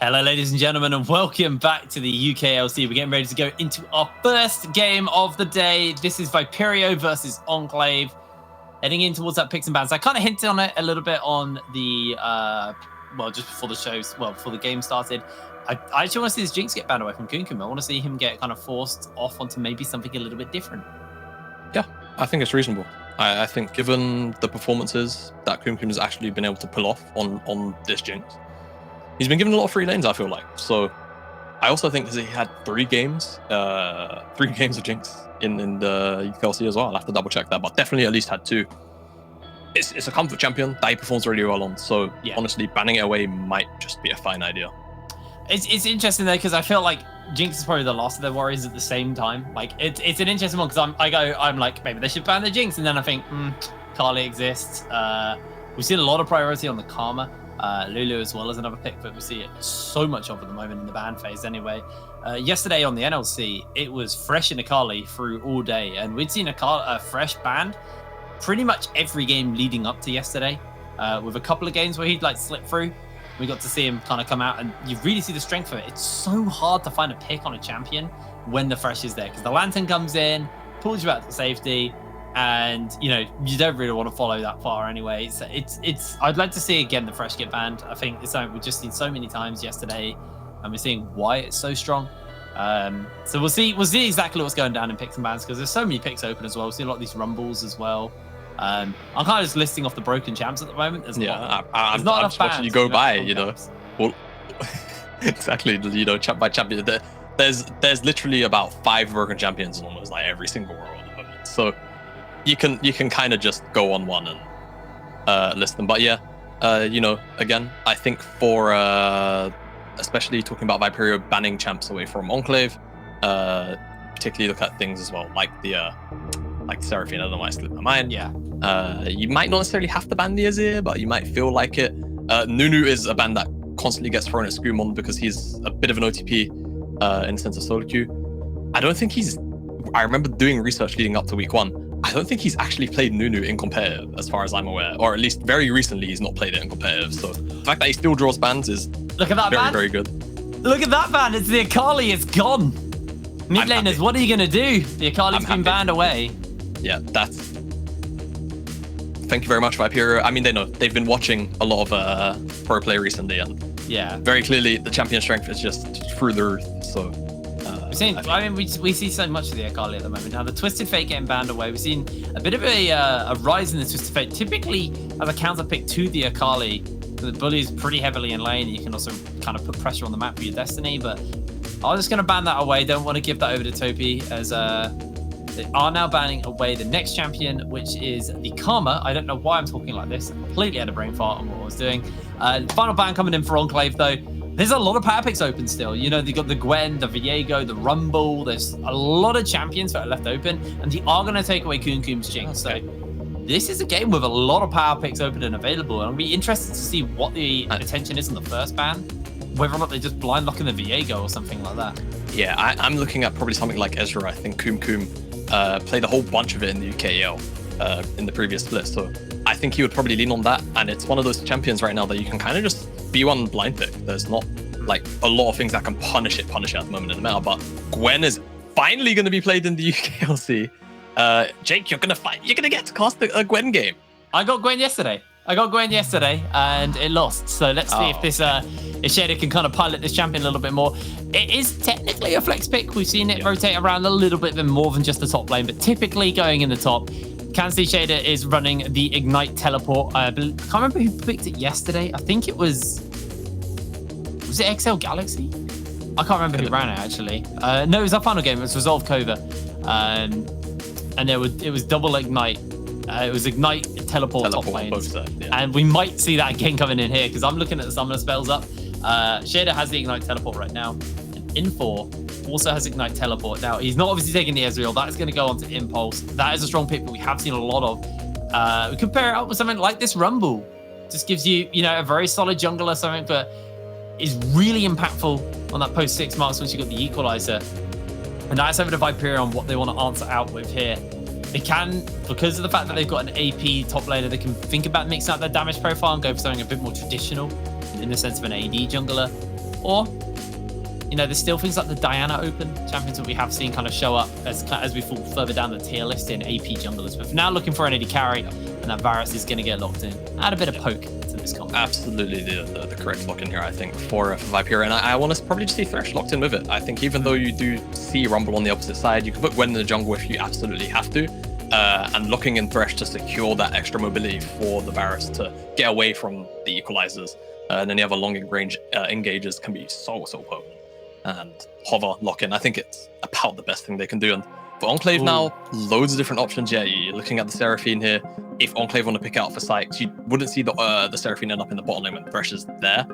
Hello, ladies and gentlemen, and welcome back to the UKLC. We're getting ready to go into our first game of the day. This is Viperio versus Enclave. Heading in towards that picks and bans. I kind of hinted on it a little bit on the, just before the before the game started. I actually want to see this Jinx get banned away from Kunkum. I want to see him get kind of forced off onto maybe something a little bit different. Yeah, I think it's reasonable. I think given the performances that Kunkum has actually been able to pull off on this Jinx, he's been given a lot of free lanes, I feel like. So I also think that he had three games of Jinx in the UKLC as well. I'll have to double check that, but definitely at least had two. It's a comfort champion that he performs really well on. So yeah, honestly, banning it away might just be a fine idea. It's interesting though, because I feel like Jinx is probably the last of their warriors at the same time. Like it's an interesting one because I'm like, maybe they should ban the Jinx, and then I think Kali exists. We've seen a lot of priority on the Karma. Lulu as well as another pick, but we see it so much of at the moment in the ban phase anyway. Yesterday on the NLC, it was fresh in Akali through all day, and we'd seen a fresh banned pretty much every game leading up to yesterday, with a couple of games where he'd like slip through. We got to see him kind of come out, and you really see the strength of it. It's so hard to find a pick on a champion when the fresh is there, because the Lantern comes in, pulls you out to safety, and you don't really want to follow that far anyway. It's I'd like to see again the fresh get banned. I think it's something we've just seen so many times yesterday, and we're seeing why it's so strong. So we'll see exactly what's going down in picks and bans, because there's so many picks open as well. We'll see a lot of these rumbles as well. I'm kind of just listing off the broken champs at the moment. There's I'm just watching you go by, Well, exactly, champ by champion. There's literally about 5 broken champions in almost like every single world at the moment. So you can kind of just go on one and list them. But yeah, again, I think for especially talking about Viperio banning champs away from Enclave, particularly look at things as well like the Seraphine. I don't know why I slipped my mind. Yeah. You might not necessarily have to ban the Azir, but you might feel like it. Nunu is a ban that constantly gets thrown at Scumon because he's a bit of an OTP in the sense of solo queue. I remember doing research leading up to week 1. I don't think he's actually played Nunu in competitive, as far as I'm aware, or at least very recently he's not played it in competitive. So the fact that he still draws bans is very good. Look at that ban. It's the Akali. It's gone. Mid laners, what are you gonna do? The Akali's been banned away. Yeah, thank you very much, Viperio. I mean, they've been watching a lot of pro play recently, and yeah, very clearly the champion strength is just through the roof. So we see so much of the Akali at the moment. Now the Twisted Fate getting banned away. We've seen a bit of a rise in the Twisted Fate, typically as a counter pick to the Akali. The bully's pretty heavily in lane. You can also kind of put pressure on the map for your destiny, but I'm just going to ban that away. Don't want to give that over to Topi, as they are now banning away the next champion, which is the Karma. I don't know why I'm talking like this. I completely had a brain fart on what I was doing. Final ban coming in for Enclave, though. There's a lot of power picks open still. They got the Gwen, the Viego, the Rumble. There's a lot of champions that are left open, and they are going to take away Kunkum's Jinx. Okay. So this is a game with a lot of power picks open and available, and I'll be interested to see what the attention is on the first ban. Whether or not they just blind lock in the Viego or something like that. Yeah, I'm looking at probably something like Ezra. I think Kum played a whole bunch of it in the UKL in the previous split. So I think he would probably lean on that. And it's one of those champions right now that you can kind of just be one blind pick. There's not like a lot of things that can punish it at the moment in the meta. But Gwen is finally going to be played in the UKLC. Jake, you're going to get to cast a Gwen game. I got Gwen yesterday. And it lost. So let's see if this if Shader can kind of pilot this champion a little bit more. It is technically a flex pick. We've seen it rotate around a little bit more than just the top lane, but typically going in the top. Can see Shader is running the Ignite teleport. I can't remember who picked it yesterday. I think it was it XL Galaxy? I can't remember who ran it actually. No, it was our final game. It was Resolve Cova. And it was double Ignite. It was Ignite, teleport top lanes. And we might see that again coming in here, because I'm looking at the summoner spells up. Shader has the Ignite teleport right now. And Infor also has Ignite teleport. Now, he's not obviously taking the Ezreal. That's going to go on to Impulse. That is a strong pick, but we have seen a lot of. We compare it up with something like this Rumble. Just gives you, a very solid jungle or something, but is really impactful on that post 6 marks once you got the Equalizer. And that's over to Viperio on what they want to answer out with here. They can, because of the fact that they've got an AP top laner, they can think about mixing out their damage profile and go for something a bit more traditional in the sense of an AD jungler. Or, you know, there's still things like the Diana Open champions that we have seen kind of show up as we fall further down the tier list in AP junglers. But for now, looking for an AD carry, and that Varus is going to get locked in. Add a bit of poke to this combo. Absolutely the correct lock in here, I think, for Viperio. And I want to probably just see Thresh locked in with it. I think even though you do see Rumble on the opposite side, you can put Gwen in the jungle if you absolutely have to. And looking in Thresh to secure that extra mobility for the Varus to get away from the equalizers. And then the other long range engages can be so potent. And hover lock in, I think it's about the best thing they can do. And for Enclave now, loads of different options. Yeah, you're looking at the Seraphine here. If Enclave want to pick out for Sykes, you wouldn't see the Seraphine end up in the bottom lane when Thresh is there.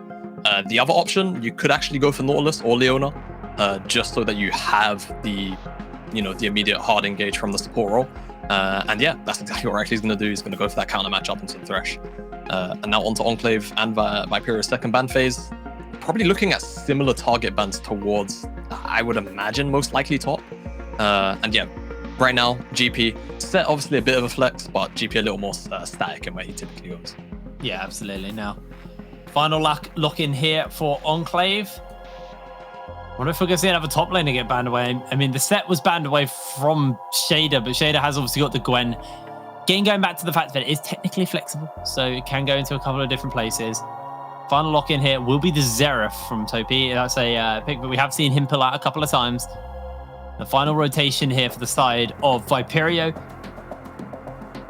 The other option, you could actually go for Nautilus or Leona, just so that you have the immediate hard engage from the support role. And yeah, that's exactly what Rackley's going to do. He's going to go for that counter matchup into Thresh. And now onto Enclave and Viperio's second ban phase. Probably looking at similar target bans towards, I would imagine, most likely top. And yeah, right now, GP, set obviously a bit of a flex, but GP a little more static in where he typically goes. Yeah, absolutely. Now, final lock in here for Enclave. I wonder if we're going to see another top laner get banned away. I mean, the set was banned away from Shader, but Shader has obviously got the Gwen. Again, going back to the fact that it is technically flexible, so it can go into a couple of different places. Final lock in here will be the Xerath from Topi. That's a pick, but we have seen him pull out a couple of times. The final rotation here for the side of Viperio.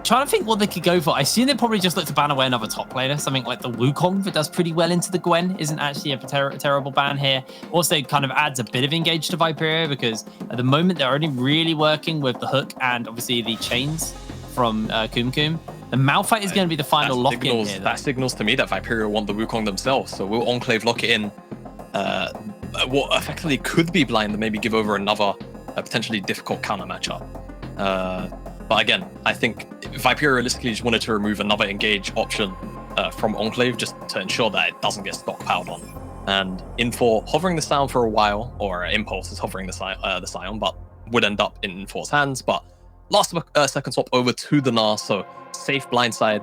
Trying to think what they could go for. I assume they probably just look to ban away another top laner. Something like the Wukong that does pretty well into the Gwen isn't actually a terrible ban here. Also kind of adds a bit of engage to Viperio because at the moment they're only really working with the hook and obviously the chains from Kum. The Malphite is going to be the final lock in here. That signals to me that Viperio want the Wukong themselves. So will Enclave lock it in? What effectively could be blind and maybe give over another potentially difficult counter matchup. But again, I think Viperio realistically just wanted to remove another engage option from Enclave just to ensure that it doesn't get stockpiled on. And Infor hovering the Scion for a while, or Impulse is hovering the Scion, but would end up in Infor's hands. But last second swap over to the Gnar, so safe blindside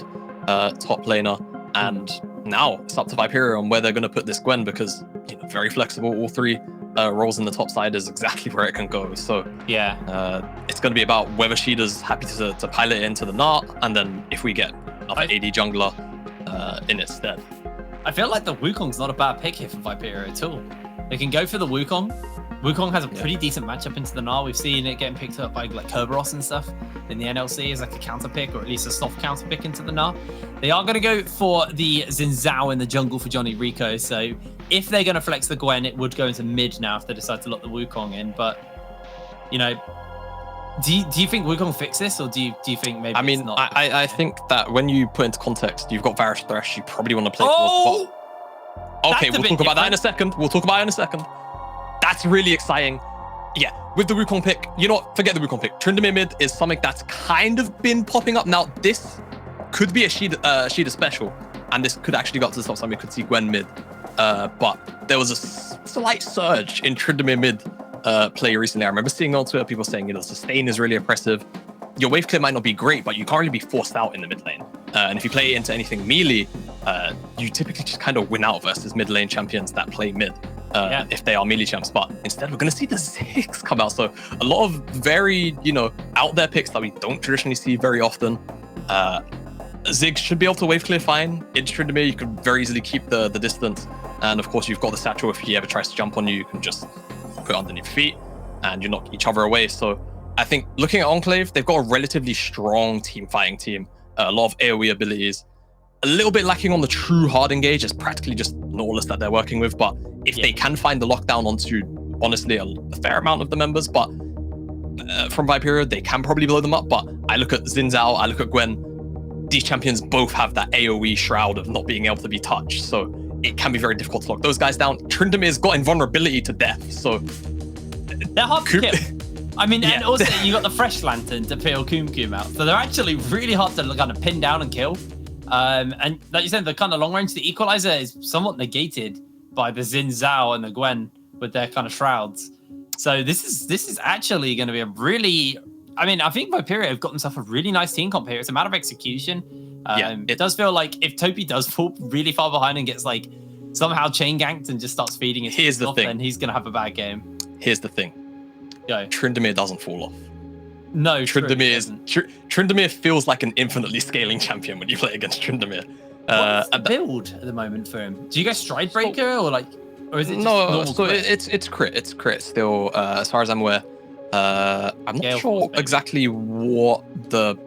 top laner. And now it's up to Viperio on where they're going to put this Gwen because very flexible. All three roles in the top side is exactly where it can go. So yeah, it's going to be about whether Sheeta's happy to pilot it into the Gnar, and then if we get another AD jungler in its stead. I feel like the Wukong's not a bad pick here for Viperio at all. They can go for the Wukong. Wukong has a pretty decent matchup into the Gnar. We've seen it getting picked up by like Kerberos and stuff in the NLC as like a counter pick, or at least a soft counter pick into the Gnar. They are going to go for the Xin Zhao in the jungle for Johnny Rico. So if they're going to flex the Gwen, it would go into mid now if they decide to lock the Wukong in. But, do you think Wukong fix this, or do you think maybe it's not? I think that when you put into context, you've got Varus Thresh, you probably want to play towards bot. Okay, we'll talk about that in a second. That's really exciting. Yeah, with the Wukong pick, forget the Wukong pick. Tryndamere mid is something that's kind of been popping up. Now, this could be a Sheeta special, and this could actually go up to the top side. We could see Gwen mid. But there was a slight surge in Tryndamere mid play recently. I remember seeing on Twitter people saying, sustain is really oppressive. Your wave clear might not be great, but you can't really be forced out in the mid lane. And if you play it into anything melee, you typically just kind of win out versus mid lane champions that play mid. If they are melee champs, but instead we're going to see the Ziggs come out. So a lot of very, out there picks that we don't traditionally see very often. Ziggs should be able to wave clear fine. Into Tryndamere, you could very easily keep the distance. And of course, you've got the satchel. If he ever tries to jump on you can just put it underneath your feet and you knock each other away. So I think looking at Enclave, they've got a relatively strong fighting team. A lot of AoE abilities. A little bit lacking on the true hard engage. It's practically just Nautilus that they're working with. But if they can find the lockdown onto, honestly, a fair amount of the members, but from Viperio, they can probably blow them up. But I look at Xin Zhao, I look at Gwen. These champions both have that AoE shroud of not being able to be touched. So it can be very difficult to lock those guys down. Tryndamere's got invulnerability to death. So they're hard to kill. And also you got the Fresh Lantern to peel Kum out. So they're actually really hard to kind of pin down and kill. And like you said, the kind of long range, the equalizer is somewhat negated by the Xin Zhao and the Gwen with their kind of shrouds. So this is actually going to be a really, I think Viperio have got themselves a really nice team comp here. It's a matter of execution. It does feel like if Topi does fall really far behind and gets like somehow chain ganked and just starts feeding his Here's the thing. then he's going to have a bad game. Here's the thing. Go. Tryndamere doesn't fall off. No, Tryndamere feels like an infinitely scaling champion when you play against Tryndamere. What's the build at the moment for him? Do you go Stride Breaker or is it just no? So it's crit. It's crit still, as far as I'm aware. I'm not sure exactly what the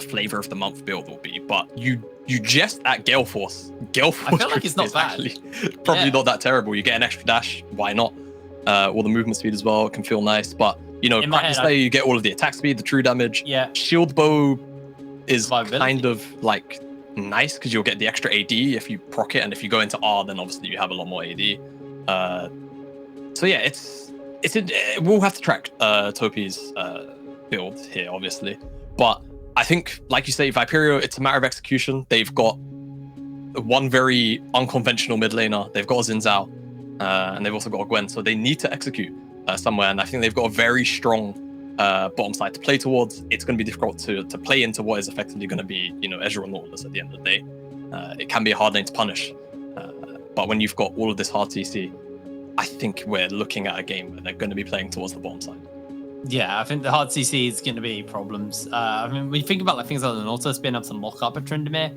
flavor of the month build will be, but you jest at Gale Force. Gale Force I feel like it's not bad. Actually probably not that terrible. You get an extra dash. Why not? All the movement speed as well can feel nice, but Practice Layer, you get all of the attack speed, the true damage. Yeah. Shield Bow is kind of like nice because you'll get the extra AD if you proc it, and if you go into R, then obviously you have a lot more AD. So yeah, we'll have to track Topi's build here, obviously, but I think, like you say, Viperio, it's a matter of execution. They've got one very unconventional mid laner. They've got a Xin Zhao, and they've also got a Gwen, so they need to execute somewhere, and I think they've got a very strong bottom side to play towards. It's going to be difficult to play into what is effectively going to be, Ezreal and Nautilus at the end of the day. It can be a hard lane to punish, but when you've got all of this hard TC, I think we're looking at a game where they're going to be playing towards the bottom side. Yeah, I think the hard CC is going to be problems. I mean, when you think about things like the Nautilus being able to lock up a Tryndamere,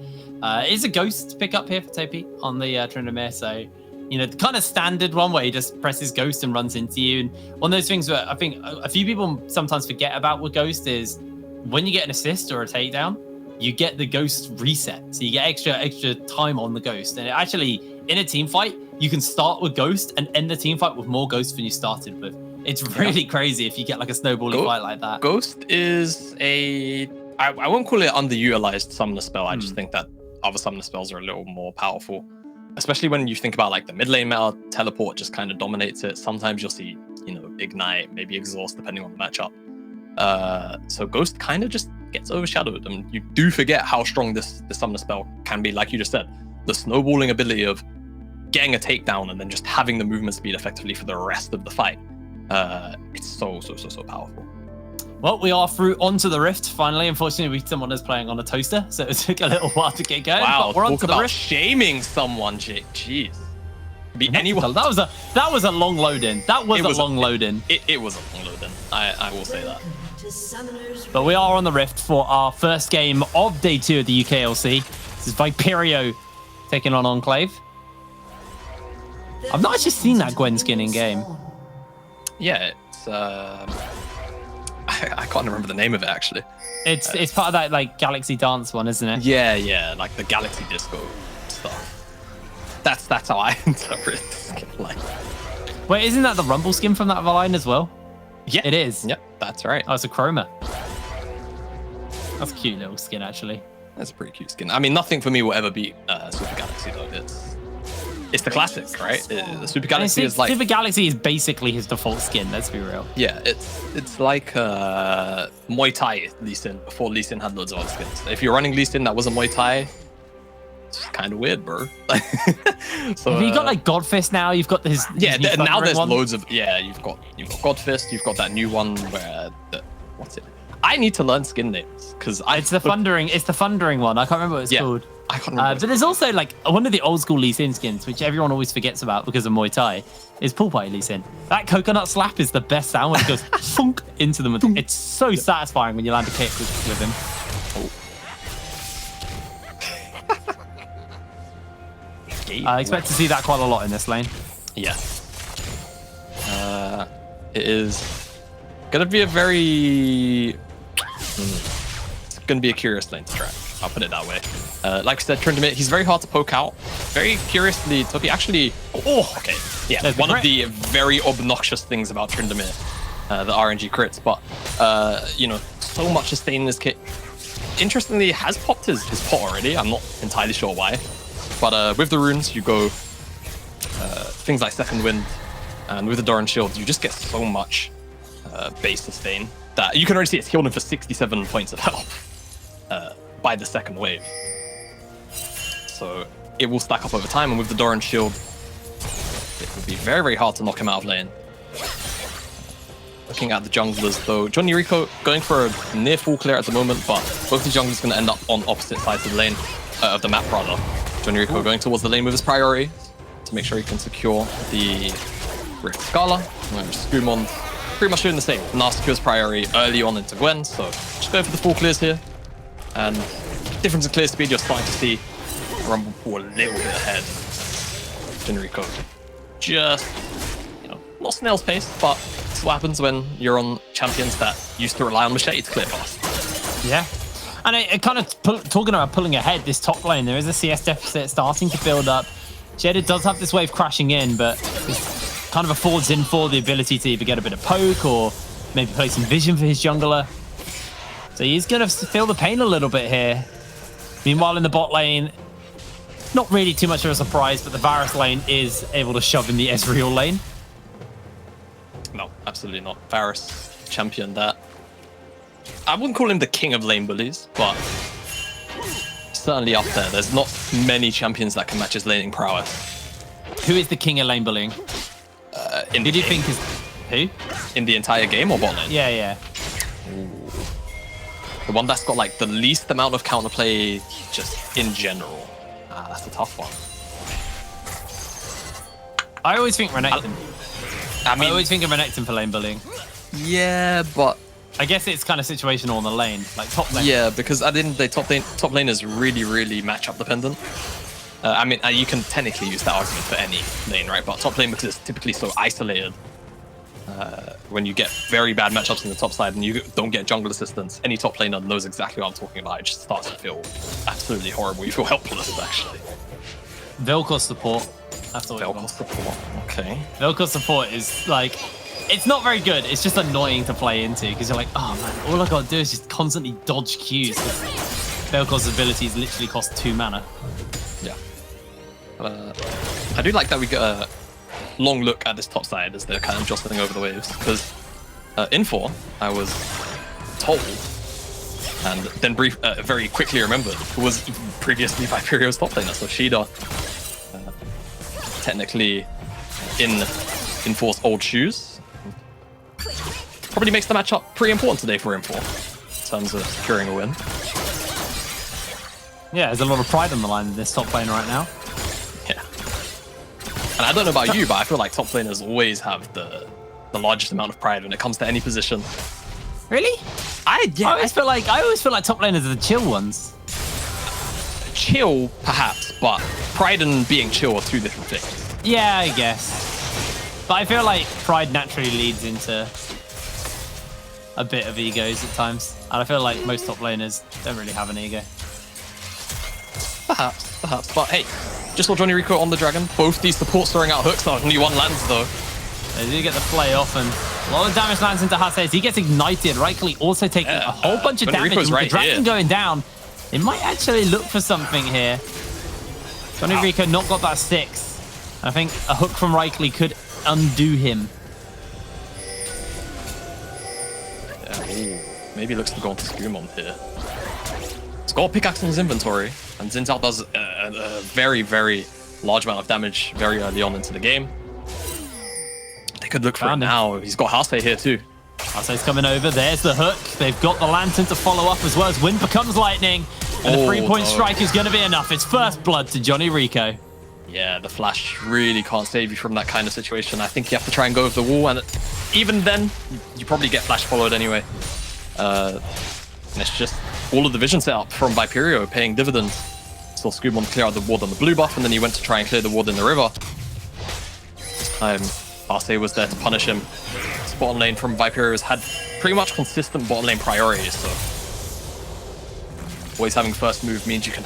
it is a ghost pick up here for Topi on the Tryndamere, so the kind of standard one where he just presses Ghost and runs into you. And one of those things where I think a few people sometimes forget about with Ghost is when you get an assist or a takedown, you get the Ghost reset. So you get extra time on the Ghost. And actually, in a team fight, you can start with Ghost and end the team fight with more Ghost than you started with. It's really crazy if you get a snowballing fight like that. Ghost is I won't call it underutilized summoner spell. I just think that other summoner spells are a little more powerful. Especially when you think about the mid lane meta, teleport just kind of dominates it. Sometimes you'll see, ignite, maybe exhaust, depending on the matchup. So Ghost kind of just gets overshadowed, and you do forget how strong this summoner spell can be. Like you just said, the snowballing ability of getting a takedown and then just having the movement speed effectively for the rest of the fight. It's so powerful. Well, we are through onto the Rift finally. Unfortunately, someone is playing on a toaster, so it took a little while to get going. Wow, but we're onto the Rift. Shaming someone, jeez. Anyone? That was a long load in. It was a long load in. It was a long load in. I will say that. But we are on the Rift for our first game of day 2 of the UKLC. This is Viperio taking on Enclave. I've not actually seen that Gwen skin in game. Yeah, it's I can't remember the name of it actually. It's part of that Galaxy Dance one, isn't it? Yeah, like the Galaxy Disco stuff. That's how I interpret the skin. Wait, isn't that the Rumble skin from that line as well? Yeah, it is. Yep, that's right. Oh, it's a Chroma. That's a cute little skin, actually. That's a pretty cute skin. I mean, nothing for me will ever beat Super Galaxy though. It's the classic, right? The Super Galaxy is Super Galaxy is basically his default skin. Let's be real. Yeah, it's like Muay Thai Lee Sin before Lee Sin had loads of other skins. If you're running Lee Sin that wasn't Muay Thai, it's kind of weird, bro. So have you got Godfist now? You've got this. Now there's one? loads of you've got Godfist. You've got that new one where what's it? I need to learn skin names because it's the Thundering. It's the Thundering one. I can't remember what it's called. I can't remember. But there's also one of the old school Lee Sin skins, which everyone always forgets about because of Muay Thai, is Pool Party Lee Sin. That coconut slap is the best sound when it goes thunk into them. It's so satisfying when you land a kick with him. I expect to see that quite a lot in this lane. Yeah. It is gonna be a very. It's gonna be a curious lane to track. I'll put it that way. Like I said, Tryndamere, he's very hard to poke out. Very curiously, Topi actually... Oh, okay. Yeah, There's one of the very obnoxious things about Tryndamere, the RNG crits, but, so much sustain in this kit. Interestingly, has popped his pot already. I'm not entirely sure why. But with the runes, you go things like Second Wind, and with the Doran Shield, you just get so much base sustain that you can already see it's healed him for 67 points of health. By the second wave. So it will stack up over time, and with the Doran Shield, it will be very, very hard to knock him out of lane. Looking at the junglers though, Johnny Rico going for a near full clear at the moment, but both the junglers going to end up on opposite sides of the lane, of the map rather. Johnny Rico going towards the lane with his priority to make sure he can secure the Rift Scala. Skumon pretty much doing the same. Now secures priority early on into Gwen, so just going for the full clears here. And difference in clear speed, you're starting to see Rumble Pool a little bit ahead. Johnny Rico just, you know, not snail's pace, but it's what happens when you're on champions that used to rely on Machete to clear fast. Yeah. And it kind of, talking about pulling ahead, this top lane, there is a CS deficit starting to build up. Jada does have this wave crashing in, but it kind of affords him for the ability to either get a bit of poke or maybe play some vision for his jungler. So he's going to feel the pain a little bit here. Meanwhile, in the bot lane, not really too much of a surprise, but the Varus lane is able to shove in the Ezreal lane. No, absolutely not. Varus, champion that. I wouldn't call him the king of lane bullies, but certainly up there. There's not many champions that can match his laning prowess. Who is the king of lane bullying? Who do you think is... Who? In the entire game or bot lane? Yeah, yeah. Ooh. The one that's got like the least amount of counterplay just in general. That's a tough one. I always think Renekton. I always think of Renekton for lane bullying. Yeah, but I guess it's kind of situational on the lane, like top lane. Yeah, because at the end of the day, top lane is really, really matchup dependent. I mean, you can technically use that argument for any lane, right? But top lane, because it's typically so isolated, when you get very bad matchups in the top side and you don't get jungle assistance, any top laner knows exactly what I'm talking about. It just starts to feel absolutely horrible. You feel helpless, actually. Vel'Koz support. That's all. Vel'Koz support. Okay. Vel'Koz support is like, it's not very good. It's just annoying to play into because you're like, oh man, all I gotta do is just constantly dodge Qs. Vel'Koz's abilities literally cost 2 mana. Yeah. I do like that we get a long look at this top side as they're kind of jostling over the waves, because in 4 I was told and then very quickly remembered who was previously Viperio's top laner, so Shida, technically in 4's old shoes, probably makes the matchup pretty important today for M4 in terms of securing a win. Yeah, there's a lot of pride on the line in this top lane right now. Yeah. And I don't know about you, but I feel like top laners always have the largest amount of pride when it comes to any position. Really? I always feel like top laners are the chill ones. Chill, perhaps, but pride and being chill are two different things. Yeah, I guess. But I feel like pride naturally leads into a bit of egos at times. And I feel like most top laners don't really have an ego. Perhaps. But hey, just saw Johnny Rico on the dragon. Both these supports throwing out hooks. Only one lands though. They do get the play off, and a lot of damage lands into Hase. He gets ignited. Rightly also taking a whole bunch of damage. With the dragon going down, they might actually look for something here. Johnny Rico not got that 6. I think a hook from Rightly could undo him. Yeah, ooh, maybe looks to go on to Skumon here. He's got a pickaxe in his inventory, and Xin Zhao does a very, very large amount of damage very early on into the game. They could look for it now. He's got Hase here too. Hase's coming over. There's the hook. They've got the lantern to follow up as well as wind becomes lightning. And the 3-point strike is going to be enough. It's first blood to Johnny Rico. Yeah, the flash really can't save you from that kind of situation. I think you have to try and go over the wall, and even then, you probably get flash followed anyway. And it's just all of the vision setup from Viperio paying dividends. Saw Skumon clear out the ward on the blue buff, and then he went to try and clear the ward in the river. Hase was there to punish him. This bottom lane from Viperio has had pretty much consistent bottom lane priorities, so always having first move means you can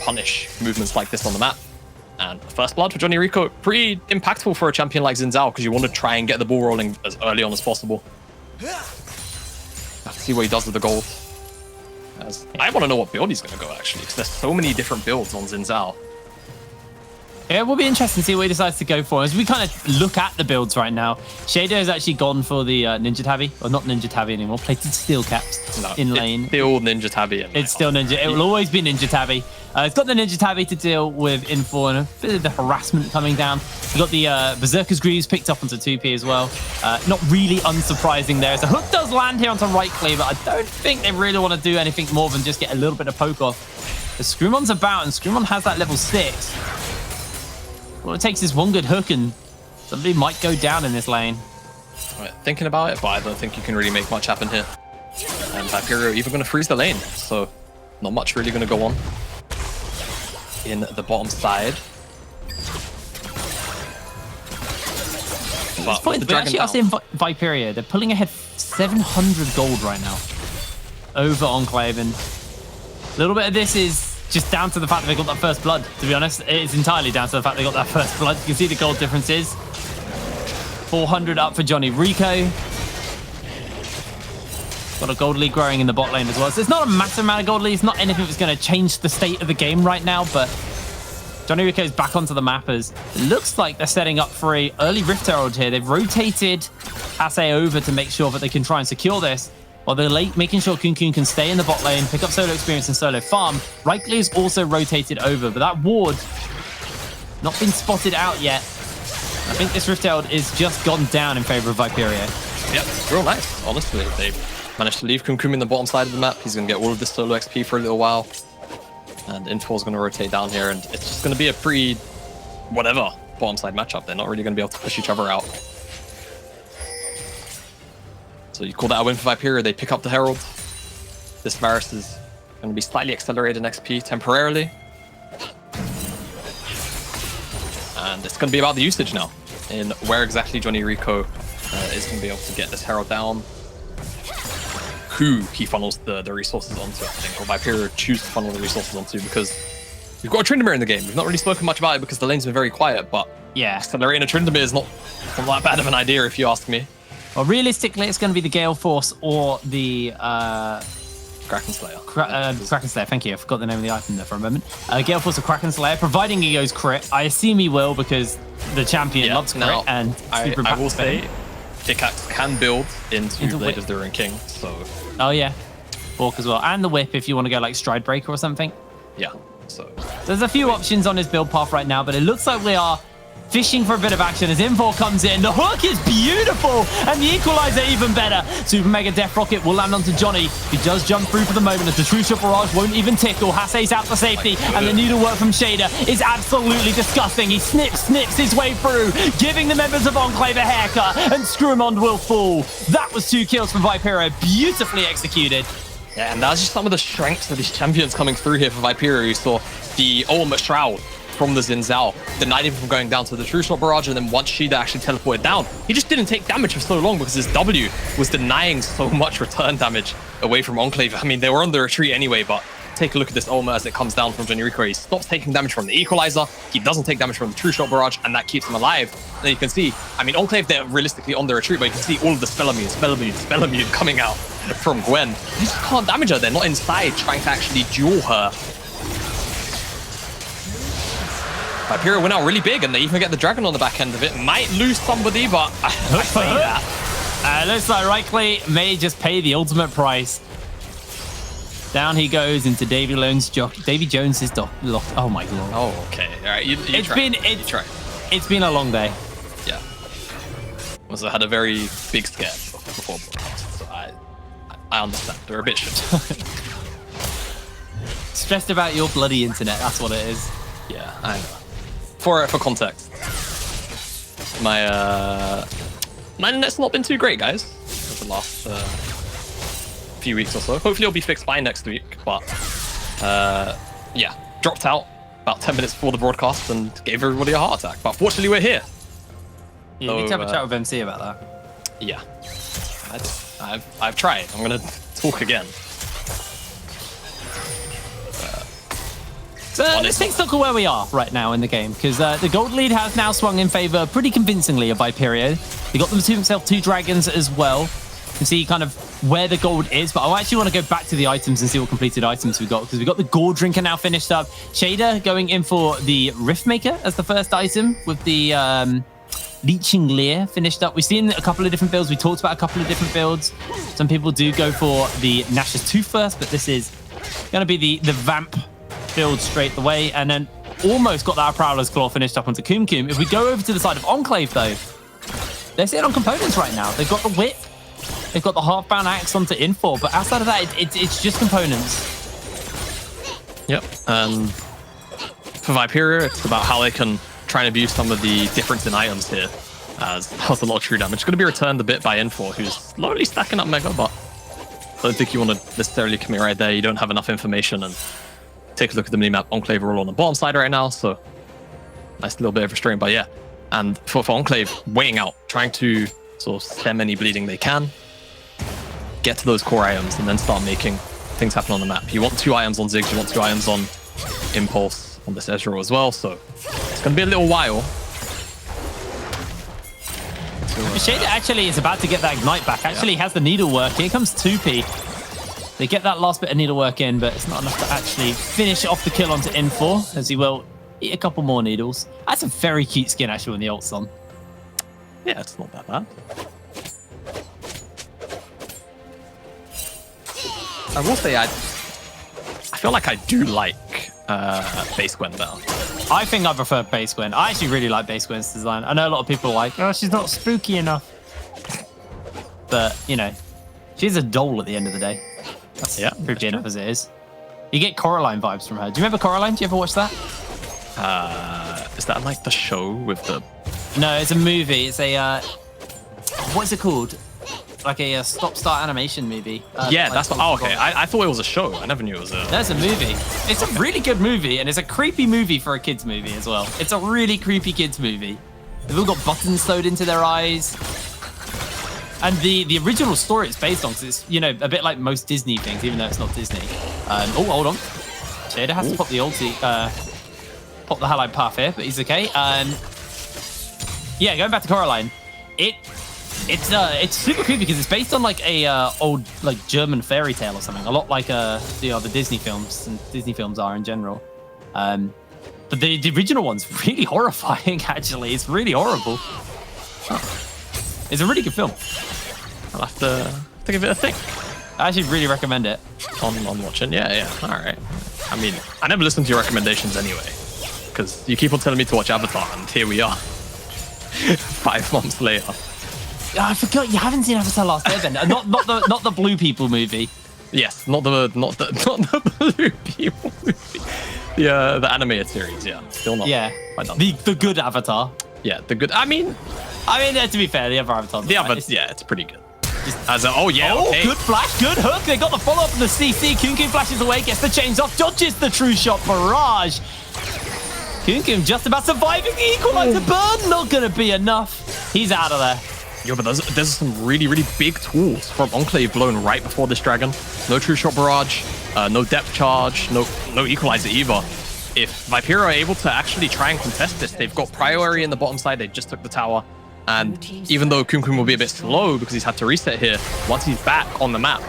punish movements like this on the map. And first blood for Johnny Rico, pretty impactful for a champion like Xin Zhao, because you want to try and get the ball rolling as early on as possible. Have to see what he does with the gold. I want to know what build he's going to go, actually, because there's so many different builds on Xin Zhao. Yeah, it will be interesting to see what he decides to go for. As we kind of look at the builds right now, Shader has actually gone for the Ninja Tabby, or not Ninja Tabby anymore, plated steel caps in lane. It's still Ninja Tabby. It's still Ninja. It will always be Ninja Tabby. It's got the Ninja Tabby to deal with Info and a bit of the harassment coming down. We've got the Berserker's Greaves picked up onto 2P as well. Not really unsurprising there. So hook does land here onto Rightly, but I don't think they really want to do anything more than just get a little bit of poke off. Screwmon's about, and Screwmon has that level 6. All it takes is one good hook, and somebody might go down in this lane. Right, thinking about it, but I don't think you can really make much happen here. And Viperio even going to freeze the lane, so not much really going to go on in the bottom side. At this point, they're actually seeing Viperio. They're pulling ahead 700 gold right now over Enclave, and a little bit of this is just down to the fact that they got that first blood, to be honest. It's entirely down to the fact they got that first blood. You can see the gold differences. 400 up for Johnny Rico. Got a gold lead growing in the bot lane as well. So it's not a massive amount of gold lead. It's not anything that's going to change the state of the game right now, but Johnny Rico is back onto the map as it looks like they're setting up for an early Rift Herald here. They've rotated Assay over to make sure that they can try and secure this, while they're making sure Kun Kun can stay in the bot lane, pick up solo experience and solo farm. Rightly is also rotated over, but that ward not been spotted out yet. I think this Rift Herald is just gone down in favor of Viperio. Yep, real nice, honestly. They managed to leave Kun Kun in the bottom side of the map. He's going to get all of this solo XP for a little while. And Info is going to rotate down here, and it's just going to be a pretty whatever bottom side matchup. They're not really going to be able to push each other out. So you call that a win for Viperio. They pick up the Herald. This Varus is going to be slightly accelerated in XP temporarily. And it's going to be about the usage now, in where exactly Johnny Rico is going to be able to get this Herald down. Who he funnels the resources onto, I think, or Viperio choose to funnel the resources onto, because we've got a Tryndamere in the game. We've not really spoken much about it because the lane's been very quiet, but yeah, accelerating a Tryndamere is not that bad of an idea if you ask me. Well, realistically, it's going to be the Gale Force or the Kraken Slayer. Kraken Slayer, thank you. I forgot the name of the item there for a moment. Gale Force or Kraken Slayer, providing he goes crit. I assume he will because the champion loves crit. Now, and I will say, Pickaxe can build into Blade of the Ruined King, so... Oh, yeah. Fork as well. And the Whip if you want to go like Stride Breaker or something. Yeah, so... There's a few options on his build path right now, but it looks like we are fishing for a bit of action as Info comes in. The hook is beautiful, and the equalizer even better. Super Mega Death Rocket will land onto Johnny. He does jump through for the moment as the True Shot Barrage won't even tickle. Hassay's out for safety, and the needlework from Shader is absolutely disgusting. He snips his way through, giving the members of Enclave a haircut, and Screwmond will fall. That was 2 kills from Viperio, beautifully executed. Yeah, and that's just some of the strengths of these champions coming through here for Viperio. You saw the Ultimate Shroud from the Xin Zhao denied him from going down to the True Shot Barrage, and then once Shida actually teleported down, he just didn't take damage for so long because his W was denying so much return damage away from Enclave. I mean, they were on the retreat anyway, but take a look at this Ultimate as it comes down from Johnny Rico. He stops taking damage from the Equalizer, he doesn't take damage from the True Shot Barrage, and that keeps him alive. And then you can see, I mean, Enclave, they're realistically on the retreat, but you can see all of the Spell Immune coming out from Gwen. You just can't damage her. They're not inside trying to actually duel her. Viperio went out really big, and they even get the Dragon on the back end of it. Might lose somebody, but I say that. Looks like Rightly may just pay the ultimate price. Down he goes into Davy Jones's lock. Oh my god. Oh, okay. All right, It's been a long day. Yeah. Also had a very big scare before broadcast, so I understand. They're a bit shit. Stressed about your bloody internet. That's what it is. Yeah, I know. For context, my internet's not been too great, guys, for the last few weeks or so. Hopefully it'll be fixed by next week, but yeah, dropped out about 10 minutes before the broadcast and gave everybody a heart attack. But fortunately we're here. You need to have a chat with MC about that. Yeah, I've tried. I'm gonna talk again. So let's take stock of where we are right now in the game, because the gold lead has now swung in favor pretty convincingly of Viperio. They got themselves 2 dragons as well. You can see kind of where the gold is, but I actually want to go back to the items and see what completed items we got, because we got the Gore Drinker now finished up. Shader going in for the Riftmaker as the first item with the Leeching Leer finished up. We've seen a couple of different builds. We talked about a couple of different builds. Some people do go for the Nash's Tooth first, but this is going to be the Vamp build straight the way, and then almost got that Prowler's Claw finished up onto Kum Kum. If we go over to the side of Enclave, though, they're sitting on components right now. They've got the Whip, they've got the half-bound axe onto Info, but outside of that, it's just components. Yep. And for Viperio, it's about how they can try and abuse some of the difference in items here, as has a lot of true damage. It's going to be returned a bit by Info, who's slowly stacking up Mega, but I don't think you want to necessarily commit right there. You don't have enough information. And take a look at the minimap. Enclave are all on the bottom side right now, so nice little bit of restraint. But yeah, and for Enclave, waiting out, trying to sort of stem any bleeding they can, get to those core items, and then start making things happen on the map. You want 2 items on Ziggs, you want 2 items on Impulse on this Ezreal as well, so it's going to be a little while. Shader actually is about to get that Ignite back. Actually, he has the needlework. Here comes 2P. They get that last bit of needlework in, but it's not enough to actually finish off the kill onto N4, as he will eat a couple more needles. That's a very cute skin, actually, when the ult's on. Yeah, it's not that bad. I will say I feel like I do like base Gwen better. I think I prefer base Gwen. I actually really like base Gwen's design. I know a lot of people are like, oh, she's not spooky enough. But, you know, she's a doll at the end of the day. That's creepy enough as it is. You get Coraline vibes from her. Do you remember Coraline? Do you ever watch that? Is that like the show with the... No, it's a movie. It's a... what is it called? Like a stop-start animation movie. Yeah, that's what... Oh, okay. I thought it was a show. I never knew it was a... That's a movie. It's a really good movie, and it's a creepy movie for a kid's movie as well. It's a really creepy kid's movie. They've all got buttons sewed into their eyes. And the original story it's based on, because it's, you know, a bit like most Disney things, even though it's not Disney. Oh, hold on. Shader has to pop the ulti, pop the Halide Path here, but he's okay. Yeah, going back to Coraline, it's super creepy because it's based on like a old like German fairy tale or something, a lot like the other Disney films and Disney films are in general. But the original one's really horrifying. Actually, it's really horrible. It's a really good film. I'll have to give it a think. I actually really recommend it. On watching, yeah. All right. I mean, I never listen to your recommendations anyway, because you keep on telling me to watch Avatar, and here we are, 5 months later. I forgot you haven't seen Avatar: Last Airbender. not the blue people movie. Yes, not the blue people movie. The animated series, yeah. Still not. Yeah. The good Avatar. Yeah, the good. I mean, to be fair, the other Avatar. Yeah, it's pretty good. Okay. Good flash, good hook. They got the follow-up from the CC. Kunkum flashes away, gets the chains off, dodges the true shot barrage. Kunkum just about surviving the equalizer burn. Not gonna be enough. He's out of there. Yo, but there's some really, really big tools from Enclave blown right before this dragon. No true shot barrage, no depth charge, no equalizer either. If Viperio are able to actually try and contest this, they've got priority in the bottom side. They just took the tower. And even though Kunkum will be a bit slow because he's had to reset here, once he's back on the map,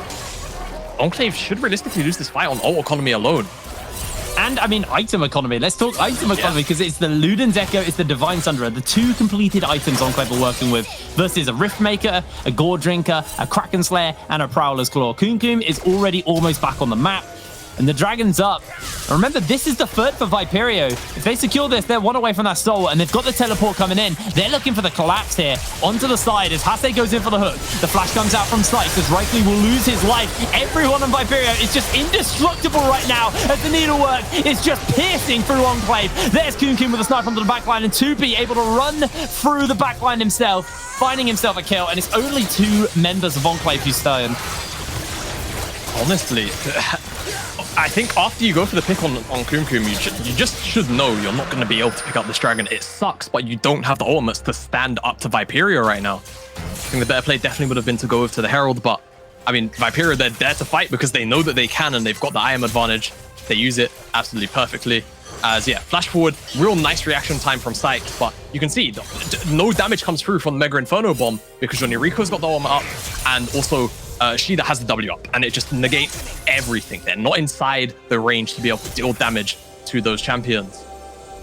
Enclave should realistically lose this fight on ult economy alone. And, I mean, item economy. Let's talk item economy, because it's the Luden's Echo, it's the Divine Sunderer, the 2 completed items Enclave are working with, versus a Riftmaker, a Gore Drinker, a Kraken Slayer, and a Prowler's Claw. Kunkum is already almost back on the map, and the dragon's up. And remember, this is the third for Viperio. If they secure this, they're 1 away from that soul, and they've got the teleport coming in. They're looking for the collapse here. Onto the side as Hase goes in for the hook. The flash comes out from Sykes as Rightly will lose his life. Everyone on Viperio is just indestructible right now as the needlework is just piercing through Enclave. There's Kunkum with a snipe onto the backline, and 2P able to run through the backline himself, finding himself a kill, and it's only 2 members of Enclave who stone. Honestly, I think after you go for the pick on Kunkum, you just should know you're not going to be able to pick up this dragon. It sucks, but you don't have the ultimates to stand up to Viperio right now. I think the better play definitely would have been to go to the Herald, but I mean, Viperio, they're there to fight because they know that they can and they've got the IM advantage. They use it absolutely perfectly. As flash forward, real nice reaction time from Sykes, but you can see no damage comes through from the Mega Inferno Bomb because Johnny Rico's got the ultimate up, and also Shida has the W up, and it just negates everything. They're not inside the range to be able to deal damage to those champions.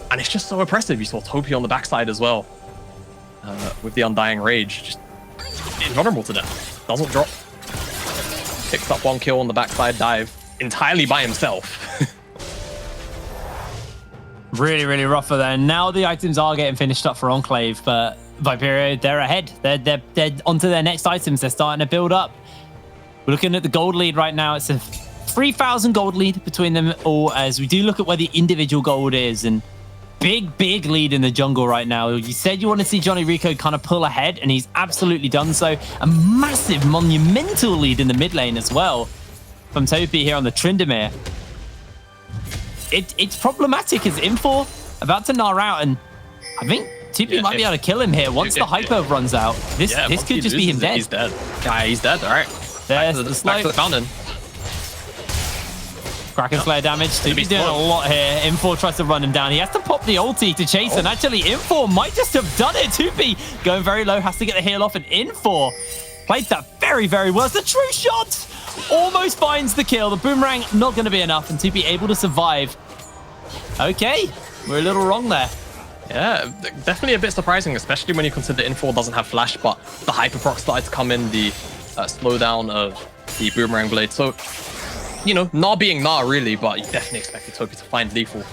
And it's just so oppressive. You saw Topi on the backside as well, with the Undying Rage. Just invulnerable to death. Doesn't drop. Picks up 1 kill on the backside dive entirely by himself. Really, really rough for them. Now the items are getting finished up for Enclave, but Viperio, they're ahead. They're onto their next items. They're starting to build up. We're looking at the gold lead right now. It's a 3,000 gold lead between them all as we do look at where the individual gold is. And big lead in the jungle right now. You said you want to see Johnny Rico kind of pull ahead, and he's absolutely done so. A massive, monumental lead in the mid lane as well from Topi here on the Tryndamere. It's problematic as Infor about to gnar out, and I think Topi might be able to kill him here once the hyper runs out. This could just be him dead. He's dead. Yeah, he's dead. All right. There's back to the fountain. Kraken Slayer damage. Topi's doing a lot here. Infor tries to run him down. He has to pop the ulti to chase, and actually Infor might just have done it. Topi going very low, has to get the heal off, and Infor played that very well. It's the true shot! Almost finds the kill. The boomerang not going to be enough, and Topi able to survive. Okay, we're a little wrong there. Yeah, definitely a bit surprising, especially when you consider Infor doesn't have flash, but the hyperproc started to come in, the slowdown of the boomerang blade. So, you know, Gnar being Gnar really, but you definitely expected Topi to find lethal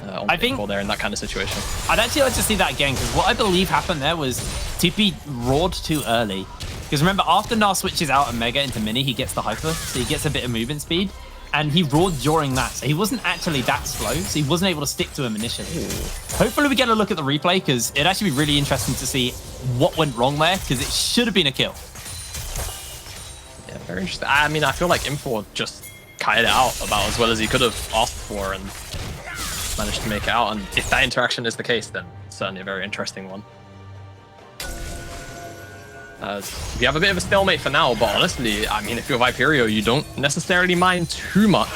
on Infor there in that kind of situation. I'd actually like to see that again, because what I believe happened there was Topi roared too early. Because remember, after Gnar switches out a Mega into Mini, he gets the hyper, so he gets a bit of movement speed. And he roared during that, so he wasn't actually that slow, so he wasn't able to stick to him initially. Hopefully we get a look at the replay, because it'd actually be really interesting to see what went wrong there, because it should have been a kill. Yeah, very interesting. I mean, I feel like Infor just kited it out about as well as he could have asked for and managed to make it out. And if that interaction is the case, then certainly a very interesting one. We have a bit of a stalemate for now, but honestly, I mean, if you're Viperio, you don't necessarily mind too much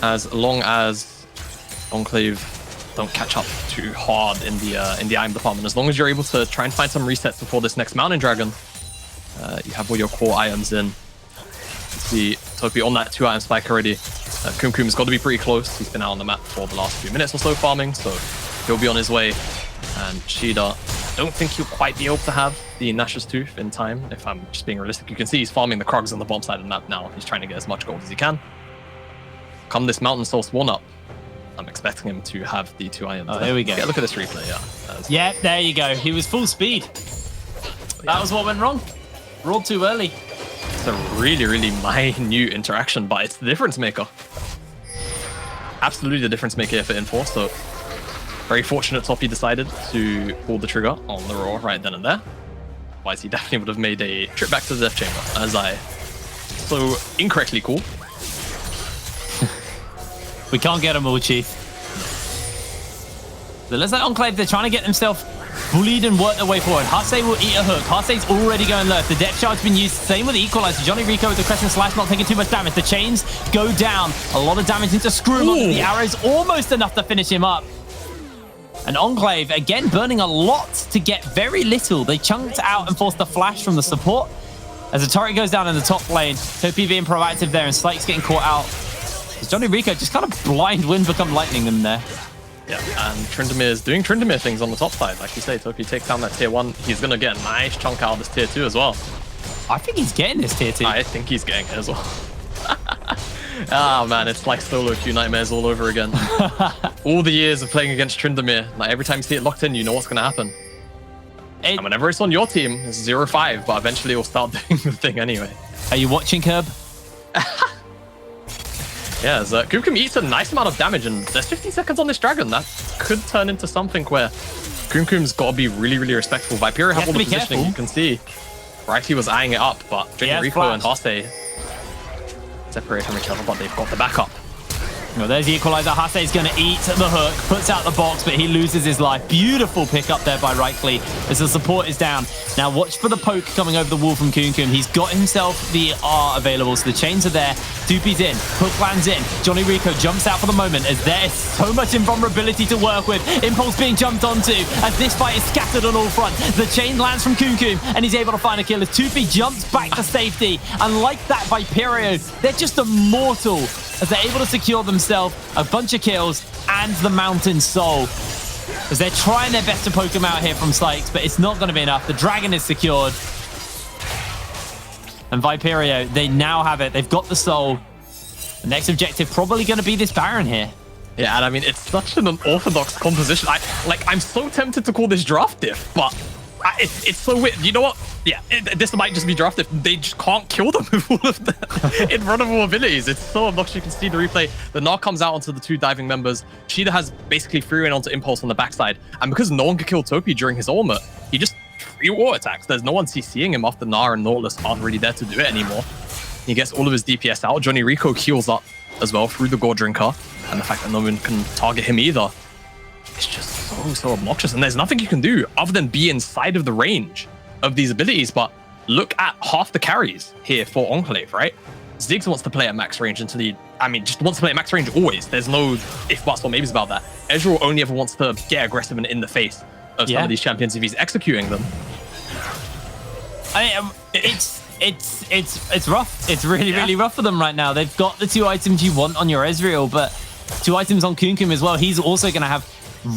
as long as Enclave don't catch up too hard in the item department. As long as you're able to try and find some resets before this next Mountain Dragon, you have all your core items in. See Topi on that 2-item spike already. Kumkum's got to be pretty close. He's been out on the map for the last few minutes or so farming, so he'll be on his way. And Shida, I don't think he'll quite be able to have the Nash's Tooth in time, if I'm just being realistic. You can see he's farming the Krogs on the bottom side of the map now. He's trying to get as much gold as he can. Come this Mountain Soul spawn up, I'm expecting him to have the 2 items. Oh, here we go. Yeah, look at this replay, yeah. Yeah, there you go. He was full speed. That was what went wrong. Rolled too early. It's a really minute interaction, but it's the difference maker. Absolutely the difference maker here for Infor, so very fortunate Topi decided to pull the trigger on the Roar right then and there. Otherwise, he definitely would have made a trip back to the Death Chamber, as I so incorrectly call. We can't get them all, Chief. So let's let Enclave, they're trying to get themselves bullied and work their way forward. Hasei will eat a hook. Hasei's already going low. The depth charge's been used. Same with the Equalizer. Johnny Rico with the Crescent Slash not taking too much damage. The chains go down. A lot of damage into Screwmon. The arrow's almost enough to finish him up. And Enclave, again, burning a lot to get very little. They chunked out and forced the flash from the support. As the turret goes down in the top lane, Topi being proactive there and Slikes getting caught out. As Johnny Rico just kind of blind wind become lightning them there. Yeah, and Tryndamere is doing Tryndamere things on the top side. Like you say, Topi takes down that tier 1. He's going to get a nice chunk out of this tier 2 as well. I think he's getting this tier 2. I think he's getting it as well. Ah, man, it's like solo queue nightmares all over again. All the years of playing against Tryndamere, like every time you see it locked in, you know what's going to happen. And whenever it's on your team, it's 0-5, but eventually it'll start doing the thing anyway. Are you watching, Curb? Yeah, Kumkum eats a nice amount of damage, and there's 15 seconds on this dragon. That could turn into something where Kumkum's got to be really respectful. Viperio have all the positioning. You can see right, he was eyeing it up, but Johnny Rico and Hasei separate from each other, but they've got the backup. Well, there's the Equalizer. Hasei's going to eat the hook, puts out the box, but he loses his life. Beautiful pick up there by Rightly as the support is down. Now watch for the poke coming over the wall from Kumkum. He's got himself the R available, so the chains are there. Doopy's in, hook lands in. Johnny Rico jumps out for the moment as there is so much invulnerability to work with. Impulse being jumped onto as this fight is scattered on all fronts. The chain lands from Kumkum and he's able to find a kill as Doopy jumps back to safety. And like that, Viperio, they're just immortal as they're able to secure themselves a bunch of kills and the Mountain Soul. As they're trying their best to poke him out here from Sykes, but it's not going to be enough. The dragon is secured. And Viperio, they now have it. They've got the soul. The next objective probably going to be this Baron here. Yeah, and I mean, it's such an unorthodox composition. I'm so tempted to call this draft diff, but It's so weird. You know what? Yeah, this might just be drafted. They just can't kill them with all of the invulnerable abilities. It's so obnoxious. You can see the replay. The Gnar comes out onto the 2 diving members. Shida has basically free in onto Impulse on the backside. And because no one could kill Topi during his ultimate, he just free war attacks. There's no one CCing him after Gnar and Nautilus aren't really there to do it anymore. He gets all of his DPS out. Johnny Rico heals up as well through the Gore Drinker. And the fact that no one can target him either. It's just so obnoxious. And there's nothing you can do other than be inside of the range of these abilities. But look at half the carries here for Enclave, right? Ziggs wants to play at max range until he, just wants to play at max range always. There's no if, buts, or maybes about that. Ezreal only ever wants to get aggressive and in the face of some of these champions if he's executing them. It's rough. It's really rough for them right now. They've got the 2 items you want on your Ezreal, but 2 items on Kumkum as well. He's also going to have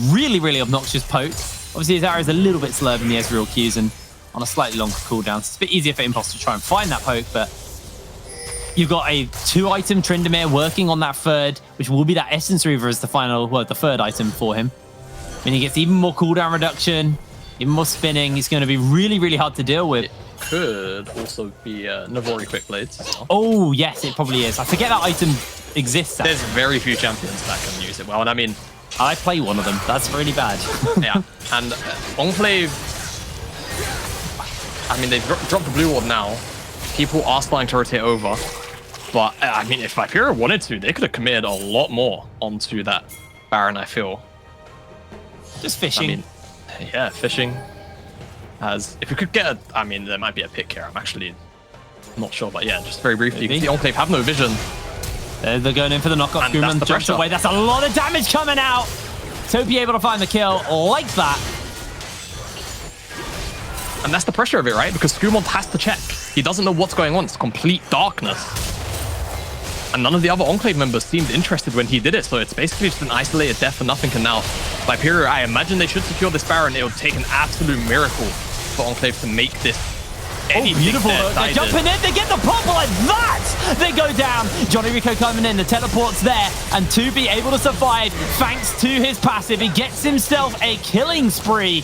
really obnoxious poke. Obviously, his arrow is a little bit slower than the Ezreal Qs and on a slightly longer cooldown. So it's a bit easier for Impulse to try and find that poke, but you've got a 2-item Tryndamere working on that 3rd, which will be that Essence Reaver as the final, well, the 3rd item for him. I mean, he gets even more cooldown reduction, even more spinning. He's going to be really hard to deal with. It could also be Navori Quick Blades. So. Oh, yes, it probably is. I forget that item exists. There's very few champions that can use it well, and I mean, I play one of them. That's really bad. Yeah, and Enclave, I mean, they've dropped the blue ward now. People are starting to rotate over. But, I mean, if Viperio wanted to, they could have committed a lot more onto that Baron, I feel. Just fishing. I mean, yeah, fishing. If we could get I mean, there might be a pick here. I'm actually not sure. But yeah, just very briefly, you can see Enclave have no vision. They're going in for the knockoff. Screwman jumps away. That's a lot of damage coming out. Topi able to find the kill like that. And that's the pressure of it, right? Because Scumont has to check. He doesn't know what's going on. It's complete darkness. And none of the other Enclave members seemed interested when he did it. So it's basically just an isolated death for nothing. And now, Viperio, I imagine they should secure this Baron. It would take an absolute miracle for Enclave to make this. Oh, beautiful. They're jumping in. They get the pop like that. They go down. Johnny Rico coming in. The teleport's there. And to be able to survive thanks to his passive, he gets himself a killing spree.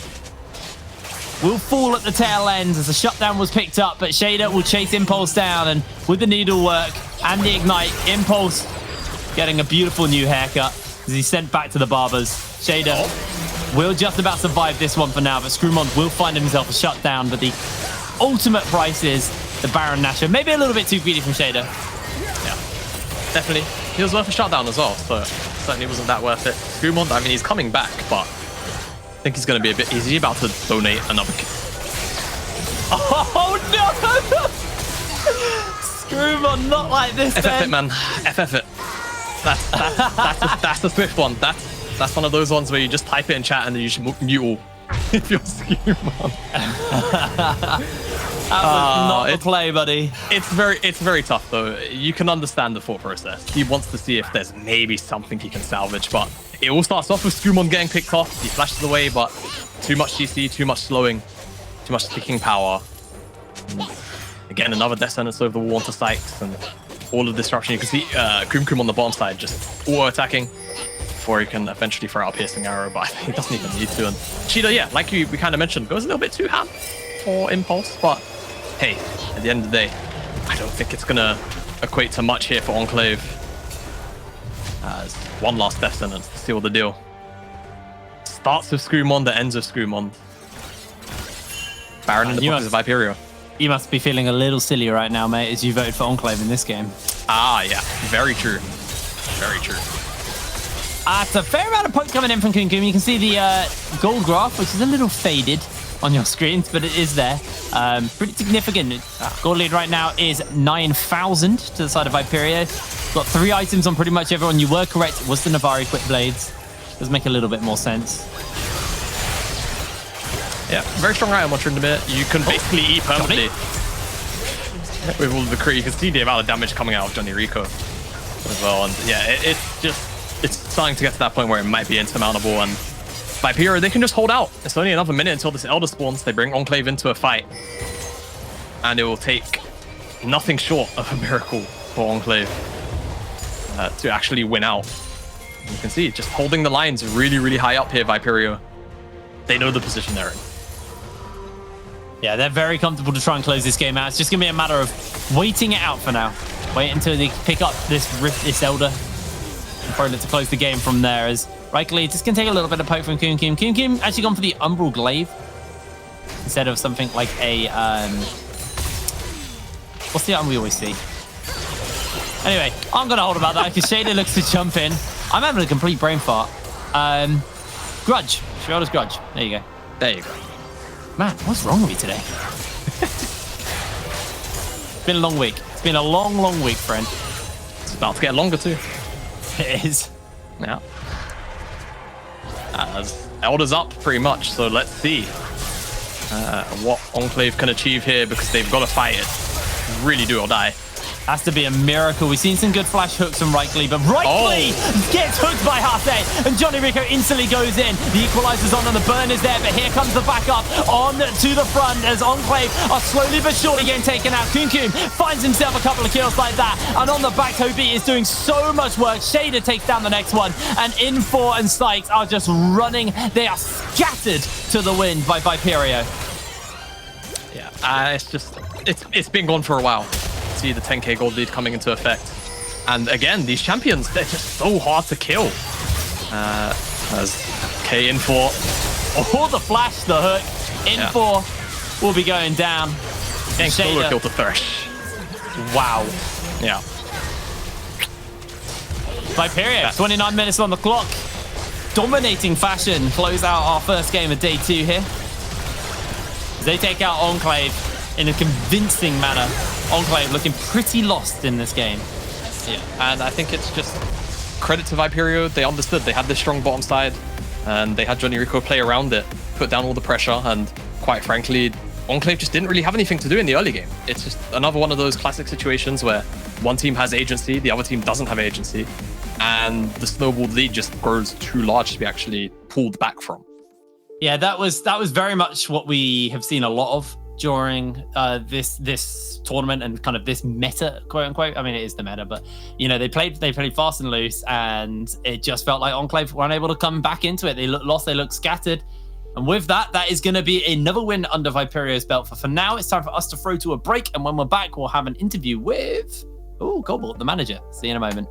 Will fall at the tail end as the shutdown was picked up, but Shader will chase Impulse down, and with the needlework and the ignite, Impulse getting a beautiful new haircut as he's sent back to the barbers. Shader will just about survive this one for now, but Screwmont will find himself a shutdown, but the ultimate price is the Baron Nashor. Maybe a little bit too greedy from Shader. Yeah, definitely. He was worth a shutdown as well, so certainly wasn't that worth it. Screwmont, I mean, he's coming back, but I think he's going to be a bit easy about to donate another kill. Oh no! Screwmon, not like this. FF it, man. FF it. That's the Swift one. That's one of those ones where you just type it in chat and then you should mute all if you're Screwmon. That was not a play, buddy. It's very tough though. You can understand the thought process. He wants to see if there's maybe something he can salvage, but it all starts off with Screwmon getting picked off. He flashes away, but too much GC, too much slowing, too much sticking power. Again, another death sentence over the wall onto Sykes and all of the disruption. You can see Kumkum on the bottom side just auto-attacking before he can eventually throw out a piercing arrow, but he doesn't even need to. And Cheetah, yeah, like we kind of mentioned, goes a little bit too ham for Impulse, but hey, at the end of the day, I don't think it's going to equate to much here for Enclave. As one last death sentence to seal the deal. Starts with Screwmon, that ends with Screwmon. Baron in the pockets of Viperio. You must be feeling a little silly right now, mate, as you voted for Enclave in this game. Ah, yeah. Very true. Very true. It's a fair amount of points coming in from Kumkum. You can see the gold graph, which is a little faded on your screens, but it is there. Pretty significant. Gold lead right now is 9,000 to the side of Viperio. Got 3 items on pretty much everyone. You were correct. It was the Navari Quick Blades. Does make a little bit more sense. Yeah, very strong item on Tryndamere. You can basically eat permanently with all the crit. You can see the amount of damage coming out of Johnny Rico as well. And yeah, it's starting to get to that point where it might be insurmountable. And Viperio, they can just hold out. It's only another minute until this Elder spawns. They bring Enclave into a fight. And it will take nothing short of a miracle for Enclave to actually win out. You can see just holding the lines really high up here, Viperio. They know the position they're in. Yeah, they're very comfortable to try and close this game out. It's just going to be a matter of waiting it out for now. Wait until they pick up this Elder. And probably to close the game from there. As rightly, just going to take a little bit of poke from Kun Kim. Kun Kim actually gone for the Umbral Glaive instead of something like a... what's the item we always see? Anyway, I'm going to hold about that because Shader looks to jump in. I'm having a complete brain fart. Grudge. Shroud's Grudge. There you go. There you go. Man, what's wrong with me today? It's been a long week. It's been a long, long week, friend. It's about to get longer too. It is. Yeah. Elder's up pretty much, so let's see what Enclave can achieve here because they've got to fight it. Really do or die. Has to be a miracle. We've seen some good flash hooks from Rightly, but Rightly gets hooked by Hase, and Johnny Rico instantly goes in. The equalizer's on and the burn is there, but here comes the backup on to the front as Enclave are slowly but surely getting taken out. Kun Kun finds himself a couple of kills like that, and on the back, Toby is doing so much work. Shader takes down the next one, and Infor and Sykes are just running. They are scattered to the wind by Viperio. Yeah, it's been gone for a while. See the 10k gold lead coming into effect, and again these champions, they're just so hard to kill. As K in for the flash, the hook in for will be going down. Getting solo kill to Thresh. Wow. Yeah. Viperio, 29 minutes on the clock. Dominating fashion, close out our first game of day 2 here. They take out Enclave in a convincing manner. Enclave looking pretty lost in this game. Yeah, and I think it's just credit to Viperio. They understood they had this strong bottom side, and they had Johnny Rico play around it, put down all the pressure, and quite frankly, Enclave just didn't really have anything to do in the early game. It's just another one of those classic situations where one team has agency, the other team doesn't have agency, and the snowballed lead just grows too large to be actually pulled back from. Yeah, that was very much what we have seen a lot of during this tournament and kind of this meta, quote unquote. I mean, it is the meta, but you know, they played fast and loose, and it just felt like Enclave were unable to come back into it. They looked lost, they looked scattered, and with that is going to be another win under Viperio's belt. For now, it's time for us to throw to a break, and when we're back, we'll have an interview with Cobalt, the manager. See you in a moment.